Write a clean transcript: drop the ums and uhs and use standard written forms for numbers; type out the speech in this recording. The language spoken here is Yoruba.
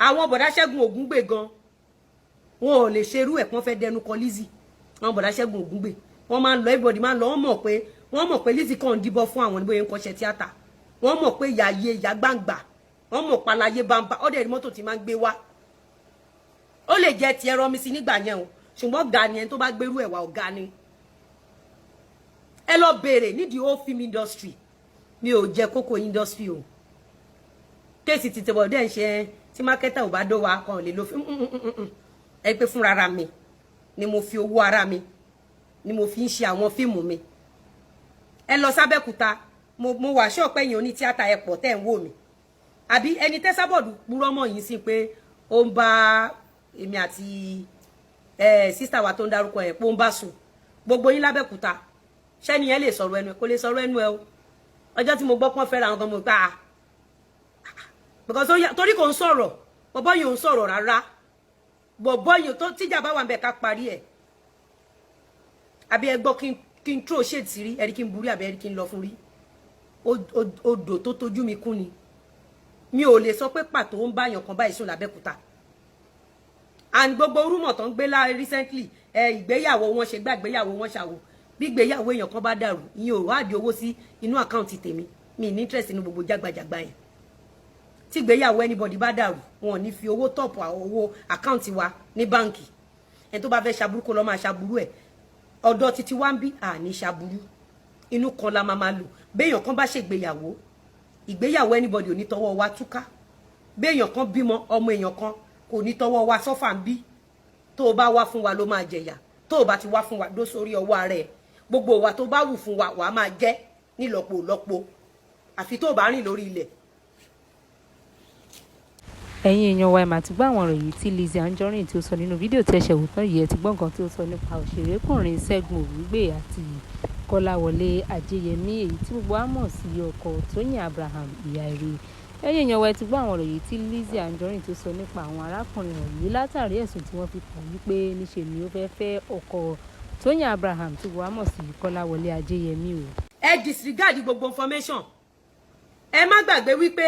àwọn bọ̀dá Ṣẹ́gun Ògúngbè gan wọn ò lè ṣerú ẹ̀ pọ́n fẹ́ dẹnu kọ Lizzy àwọn bọ̀dá Ṣẹ́gun Ògúngbè wọ́n máa ń lọ everybody máa ń lọ wọ́n mọ̀ pé Lizzy kàn ń díbọ́ fún àwọn níbóyè ń kọ́ṣẹ́ tíátà wọ́n mọ̀ pé ìyá gbangba wọ́n mọ̀ palayé bamba ọ̀dẹ̀ ní mọ́tò tí máa ń gbé wá ó lè jẹ́ ti ẹ̀rọ mi sí nígbà yẹn o ṣùgbọ́n ọ̀gá ni ẹni tó bá gbérú ẹ̀wà ọ̀gá ni ẹ lọ béèrè nídìí ó film industry mi ò jẹ kókó industry o kéèsì ti tẹ̀bọ̀ dẹ́ ń ṣe tí mákẹ́tà ò bá dó wa kan lè lo fún ẹ pé fúnra ara mi ni mo fi owó ara mi ni mo fi ń ṣe àwọn fíìmù mi ẹ lọ sábẹ́kúta mo wà ṣọ́ọ̀pẹ́ yìí oní tíátà ẹ pọ̀ tẹ́ ń wò mí àbí ẹni tẹ́sábọ̀dù purọ́ mọ́ yìí sí pé ó ń bá èmi àti sísítà wa tó ń dárúkọ ẹ̀ pé ó ń bá sùn gbogbo yín lábẹ́kúta ṣẹ́ni yẹn lè sọ̀rọ̀ ẹnu ẹ kó lè sọ̀rọ̀ ẹnu ẹ o ọjọ́ tí mo gbọ́ pọ́n fẹ́ra àwọn kan mo gbà á because torí kò ń sọ̀rọ̀ bọ̀bọ́ yìí ò ń sọ̀rọ̀ rárá bọ̀bọ́ yìí tó tíjà bá wà ń bẹ̀ ká parí ẹ̀ àbí ẹ gbọ́ kí n throw shade sí rí ẹ̀rí kí n burí àbí ẹ̀rí kí n lọ fún rí odò tó tójú mi kún ni mi ò lè sọ pé pàtó ń báyàn kan báyìí sùn lábẹ́kúta and gbogbo rúmọ̀ tó ń gbé lá recently ìgbéyàwó wọn ṣe gbá ìgbéyàwó wọn ṣàwò bí ìgbéyàwó èèyàn kan bá dàrú ìyẹn ò wádìí owó sí inú àkáǹtì tèmi mi ní interest nínú gbogbo jágbajàgba yẹn tí ìgbéyàwó anybody bá dàrú wọn ò ní fi owó tọ́pù owó àkáǹtì wa ní báǹkì ẹni tó bá fẹ́ ṣaburú kó lọ máa ṣaburú ẹ̀ ọ̀dọ̀ títí wá ń bí àní ṣaburú inú kan la máa lò béèyàn kan bá ṣègbéyàwó ìgbéyàwó anybody ò ní tọwọ́ wa túká béèyàn kan bímọ ọmọ èèyàn kan kò ní tọwọ́ wa sọ́fà ń bí tó o bá wá fún wa ló máa jẹ̀yà tó o bá ti wá fún wa dó sórí ọwọ́ ara ẹ̀ gbogbo wa tó bá wù fún wa wàá máa jẹ́ nílọ́po lọ́po àfi tó o bá rìn lórí ilẹ̀. ẹ̀yin èèyàn wa ẹ̀ mà ti gbọ́ àwọn ọ̀rọ̀ yìí tí Lizzy Anjorin tí ó sọ nínú fídíò tí ẹ ṣe wò tán yìí ẹ ti gbọ́ nǹkan tí ó sọ nípa òṣèrékùnrin Ṣẹ́gun Ògúngbè àti Kọ́láwọlé Ajéyẹmí èyí tí gbogbo wa mọ̀ sí ọkọ Tóyìn Abraham ìyá eré ẹ̀yin èèyàn wa ẹ ti gbọ́ àwọn ọ̀rọ̀ yìí tí Lizzy Anjorin tó sọ nípa àwọn arákùnrin wọ̀nyí látàrí ẹ̀sùn tí wọ́n fi kàn wípé níṣe ni ó fẹ́ẹ́ fẹ́ ọkọ Tóyìn Abraham tí gbogbo wa mọ̀ sí Kọ́láwọlé Ajéyẹmí o. ẹ disregard gbogbo information ẹ má gbàgbé wípé